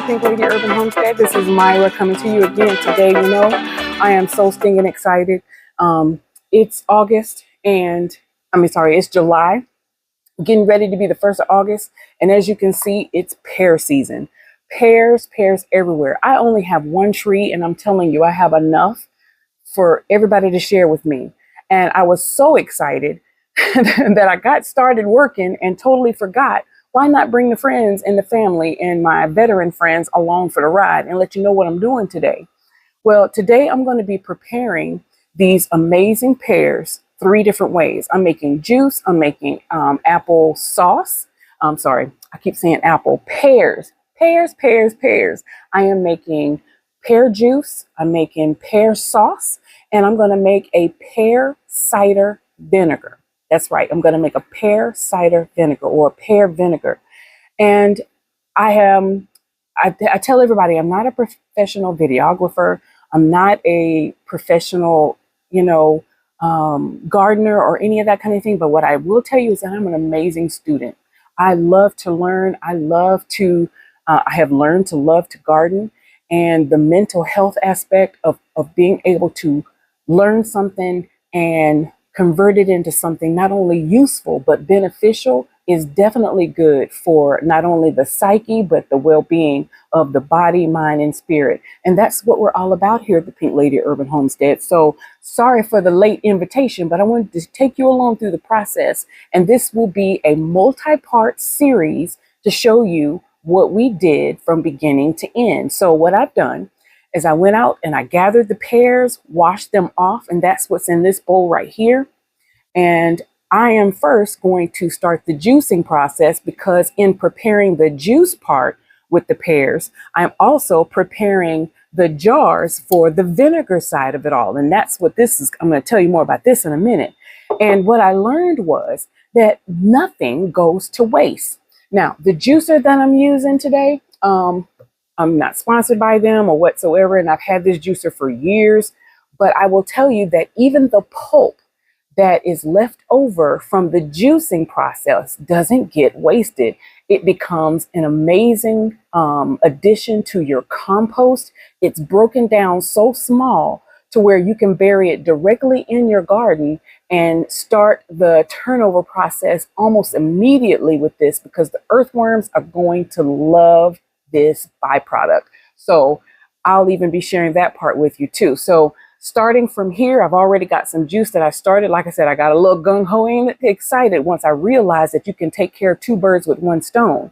the Pink Lady Urban Homestead. This is Myra coming to you again today. You know, I am so stinging excited. It's August and it's July, getting ready to be the 1st of August. And as you can see, it's pear season. Pears everywhere. I only have one tree and I'm telling you, I have enough for everybody to share with me. And I was so excited that I got started working and totally forgot. Why not bring the friends and the family and my veteran friends along for the ride and let you know what I'm doing today? Well, today I'm going to be preparing these amazing pears 3 different ways. I'm making juice. I'm making apple sauce. I'm sorry, I keep saying apple. Pears. I am making pear juice. I'm making pear sauce. And I'm going to make a pear cider vinegar. That's right. I'm going to make a pear cider vinegar or pear vinegar. And I tell everybody I'm not a professional videographer. I'm not a professional, gardener or any of that kind of thing. But what I will tell you is that I'm an amazing student. I love to learn. I have learned to love to garden, and the mental health aspect of being able to learn something and convert it into something not only useful but beneficial is definitely good for not only the psyche but the well-being of the body, mind, and spirit. And that's what we're all about here at the Pink Lady Urban Homestead. So sorry for the late invitation, but I wanted to take you along through the process. And this will be a multi-part series to show you what we did from beginning to end. So what I've done is I went out and I gathered the pears, washed them off, and that's what's in this bowl right here. And I am first going to start the juicing process, because in preparing the juice part with the pears, I'm also preparing the jars for the vinegar side of it all. And that's what this is. I'm going to tell you more about this in a minute. And what I learned was that nothing goes to waste. Now, the juicer that I'm using today, I'm not sponsored by them or whatsoever, and I've had this juicer for years, but I will tell you that even the pulp that is left over from the juicing process doesn't get wasted. It becomes an amazing addition to your compost. It's broken down so small to where you can bury it directly in your garden and start the turnover process almost immediately with this, because the earthworms are going to love this byproduct. So I'll even be sharing that part with you too. So starting from here, I've already got some juice that I started. Like I said, I got a little gung-ho and excited once I realized that you can take care of 2 birds with 1 stone.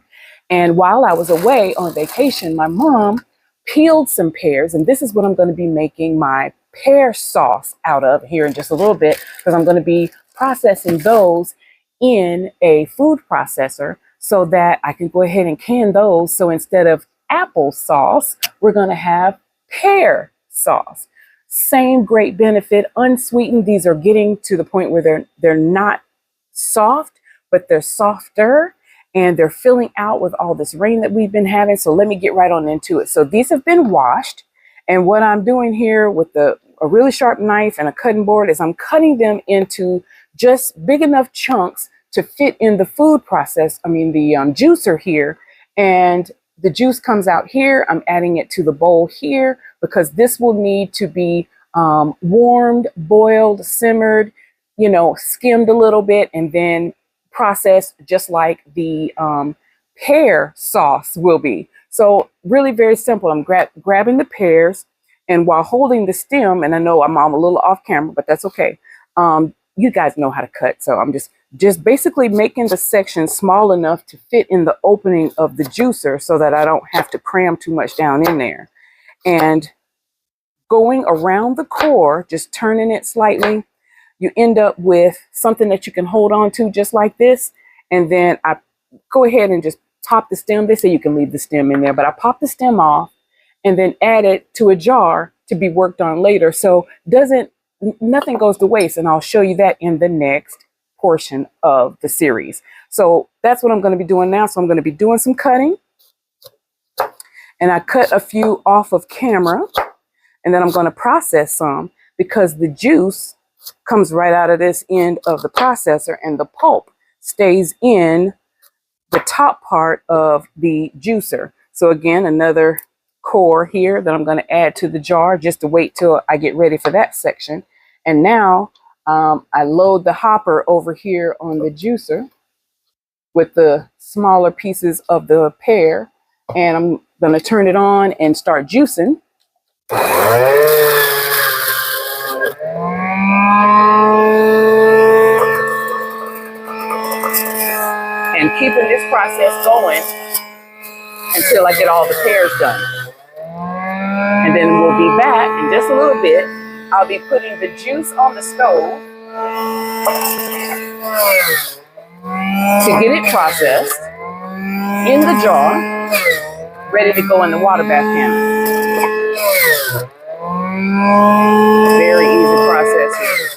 And while I was away on vacation, my mom peeled some pears, and this is what I'm going to be making my pear sauce out of here in just a little bit, because I'm going to be processing those in a food processor so that I can go ahead and can those. So instead of apple sauce, we're going to have pear sauce. Same great benefit, unsweetened. These are getting to the point where they're not soft, but they're softer, and they're filling out with all this rain that we've been having. So let me get right on into it. So these have been washed, and what I'm doing here with a really sharp knife and a cutting board is I'm cutting them into just big enough chunks to fit in the food process. The juicer here, and the juice comes out here. I'm adding it to the bowl here because this will need to be warmed, boiled, simmered, skimmed a little bit, and then processed just like the pear sauce will be. So really very simple. I'm grabbing the pears, and while holding the stem, and I know I'm a little off camera, but that's okay. You guys know how to cut. So I'm just basically making the section small enough to fit in the opening of the juicer so that I don't have to cram too much down in there. And going around the core, just turning it slightly, you end up with something that you can hold on to just like this. And then I go ahead and just pop the stem. They say you can leave the stem in there, but I pop the stem off and then add it to a jar to be worked on later. So nothing goes to waste. And I'll show you that in the next portion of the series. So that's what I'm going to be doing now. So I'm going to be doing some cutting, and I cut a few off of camera, and then I'm going to process some because the juice comes right out of this end of the processor and the pulp stays in the top part of the juicer. So again, another core here that I'm going to add to the jar just to wait till I get ready for that section. And now I load the hopper over here on the juicer with the smaller pieces of the pear, and I'm going to turn it on and start juicing. And keeping this process going until I get all the pears done. And then we'll be back in just a little bit. I'll be putting the juice on the stove to get it processed in the jar, ready to go in the water bath canner. Very easy process here.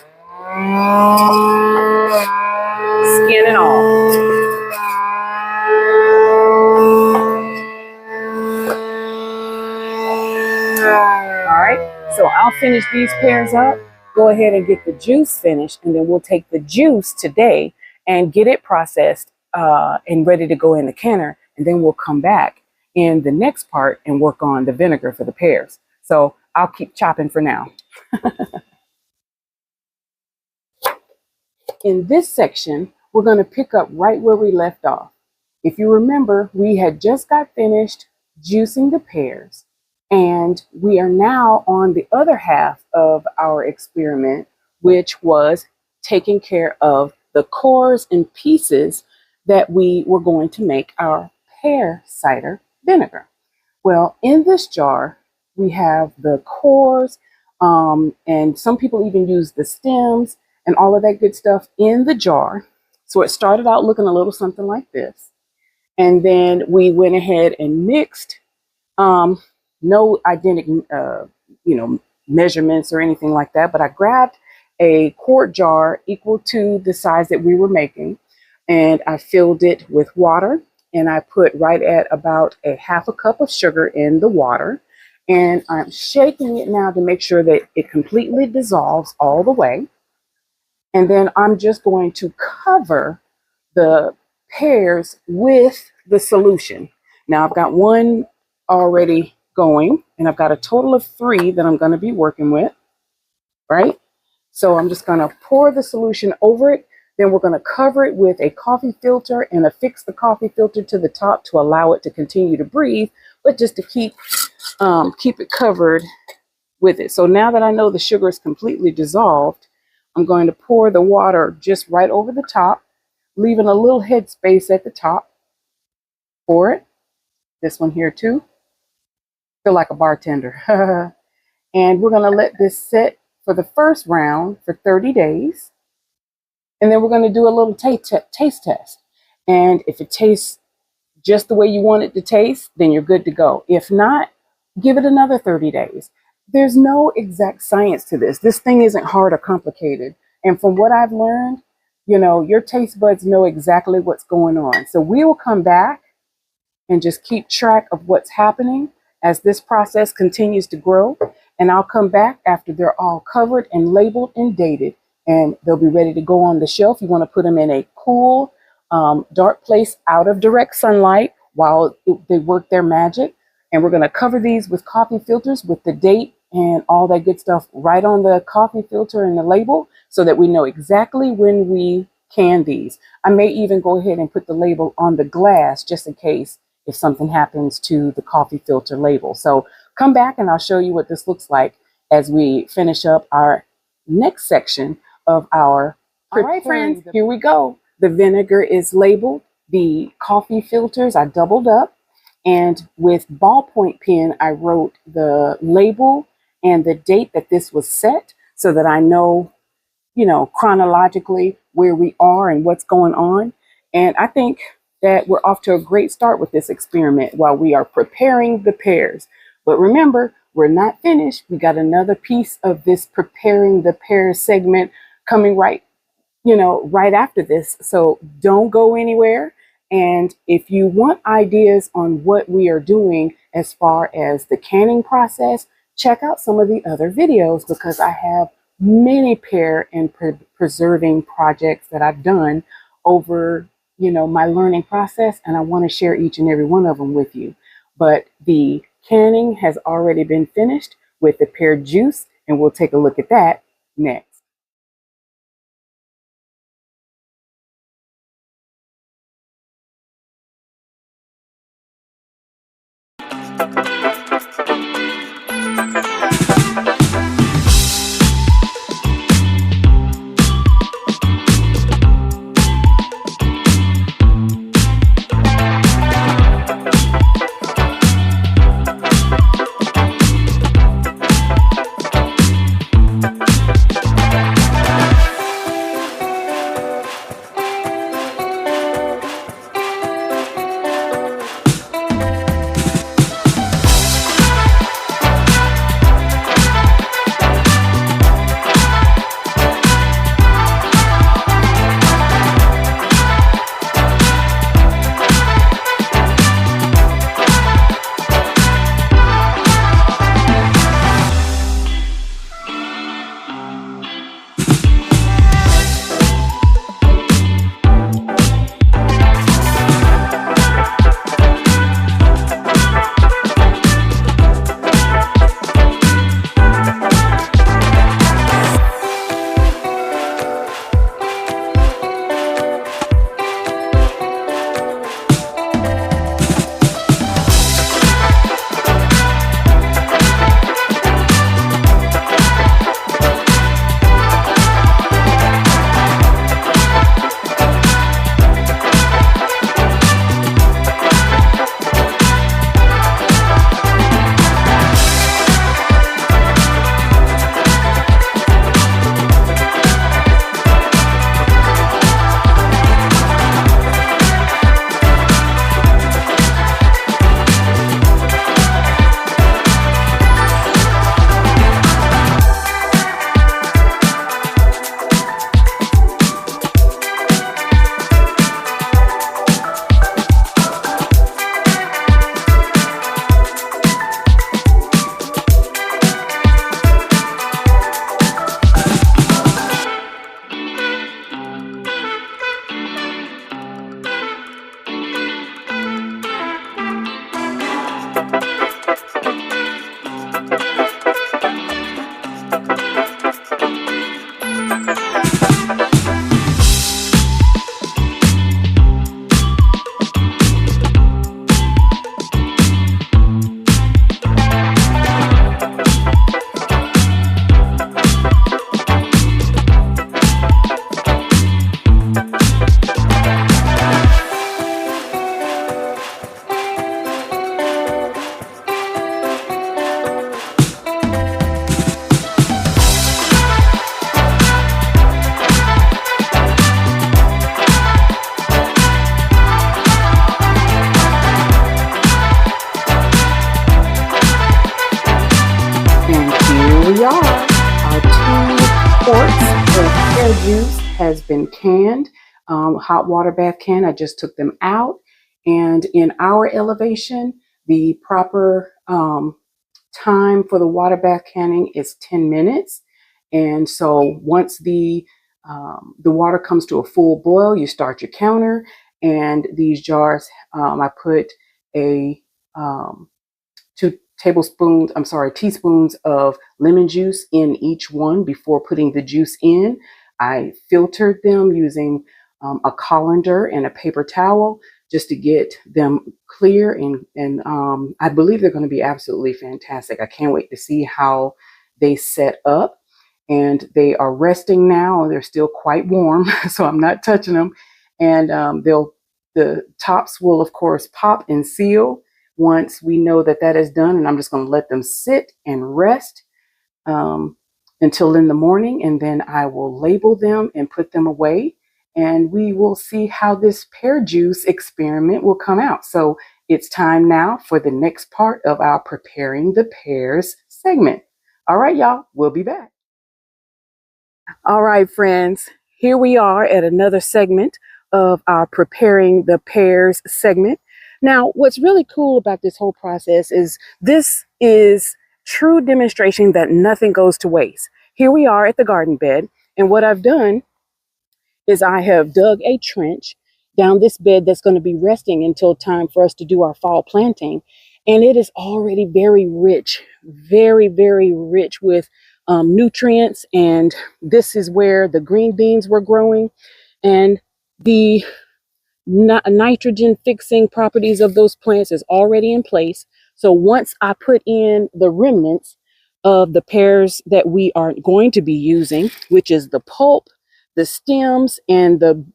Skin and all. All right, so I'll finish these pears up, go ahead and get the juice finished, and then we'll take the juice today and get it processed and ready to go in the canner, and then we'll come back in the next part and work on the vinegar for the pears. So I'll keep chopping for now. In this section, we're going to pick up right where we left off. If you remember, we had just got finished juicing the pears, and we are now on the other half of our experiment, which was taking care of the cores and pieces that we were going to make our pear cider vinegar. Well, in this jar, we have the cores, and some people even use the stems and all of that good stuff in the jar. So it started out looking a little something like this. And then we went ahead and mixed, no identical, measurements or anything like that, but I grabbed a quart jar equal to the size that we were making, and I filled it with water, and I put right at about a half a cup of sugar in the water, and I'm shaking it now to make sure that it completely dissolves all the way. And then I'm just going to cover the pears with the solution. Now I've got one already going, and I've got a total of 3 that I'm going to be working with, right? So I'm just going to pour the solution over it. Then we're going to cover it with a coffee filter and affix the coffee filter to the top to allow it to continue to breathe, but just to keep it covered with it. So now that I know the sugar is completely dissolved, I'm going to pour the water just right over the top, leaving a little head space at the top. Pour it. This one here too. Feel like a bartender. And we're going to let this sit for the first round for 30 days. And then we're going to do a little taste test. And if it tastes just the way you want it to taste, then you're good to go. If not, give it another 30 days. There's no exact science to this. This thing isn't hard or complicated. And from what I've learned, your taste buds know exactly what's going on. So we will come back and just keep track of what's happening as this process continues to grow. And I'll come back after they're all covered and labeled and dated, and they'll be ready to go on the shelf. You want to put them in a cool, dark place out of direct sunlight while they work their magic. And we're going to cover these with coffee filters with the date and all that good stuff right on the coffee filter and the label, so that we know exactly when we can these. I may even go ahead and put the label on the glass just in case if something happens to the coffee filter label. So come back and I'll show you what this looks like as we finish up our next section of our. All right, friends, here we go. The vinegar is labeled. The coffee filters I doubled up. And with ballpoint pen, I wrote the label and the date that this was set so that I know, chronologically where we are and what's going on. And I think that we're off to a great start with this experiment while we are preparing the pears. But remember, we're not finished. We got another piece of this preparing the pears segment coming right after this. So don't go anywhere. And if you want ideas on what we are doing as far as the canning process, check out some of the other videos, because I have many pear and preserving projects that I've done over, my learning process, and I want to share each and every one of them with you. but the canning has already been finished with the pear juice, and we'll take a look at that next. We are. Our 2 quarts of pear juice has been canned. Hot water bath can. I just took them out. And in our elevation, the proper time for the water bath canning is 10 minutes. And so once the water comes to a full boil, you start your counter. And these jars, I put a 2 teaspoons of lemon juice in each one before putting the juice in. I filtered them using a colander and a paper towel just to get them clear, and I believe they're going to be absolutely fantastic. I can't wait to see how they set up. And they are resting now. They're still quite warm, so I'm not touching them. And the tops will, of course, pop and seal once we know that that is done. And I'm just going to let them sit and rest until in the morning, and then I will label them and put them away. And we will see how this pear juice experiment will come out. So it's time now for the next part of our Preparing the Pears segment. All right, y'all, we'll be back. All right, friends, here we are at another segment of our Preparing the Pears segment. Now, what's really cool about this whole process is this is true demonstration that nothing goes to waste. Here we are at the garden bed, and what I've done is I have dug a trench down this bed that's going to be resting until time for us to do our fall planting. And it is already very, very rich with nutrients. And this is where the green beans were growing, and the nitrogen fixing properties of those plants is already in place. So once I put in the remnants of the pears that we are going to be using, which is the pulp, the stems, and the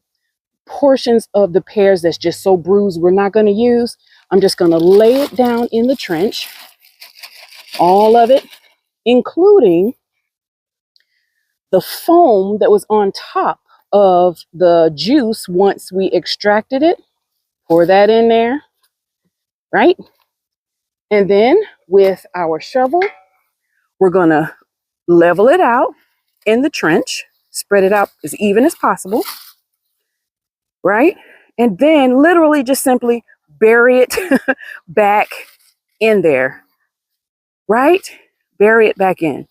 portions of the pears that's just so bruised we're not going to use, I'm just going to lay it down in the trench, all of it, including the foam that was on top of the juice once we extracted it. Pour that in there, right? And then with our shovel, we're going to level it out in the trench, spread it out as even as possible, right? And then literally just simply bury it back in there, right? Bury it back in.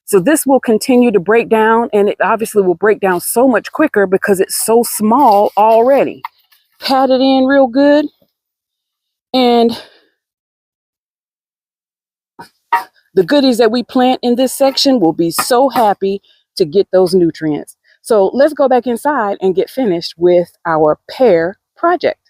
So this will continue to break down, and it obviously will break down so much quicker because it's so small already. Pat it in real good, and the goodies that we plant in this section will be so happy to get those nutrients. So let's go back inside and get finished with our pear project.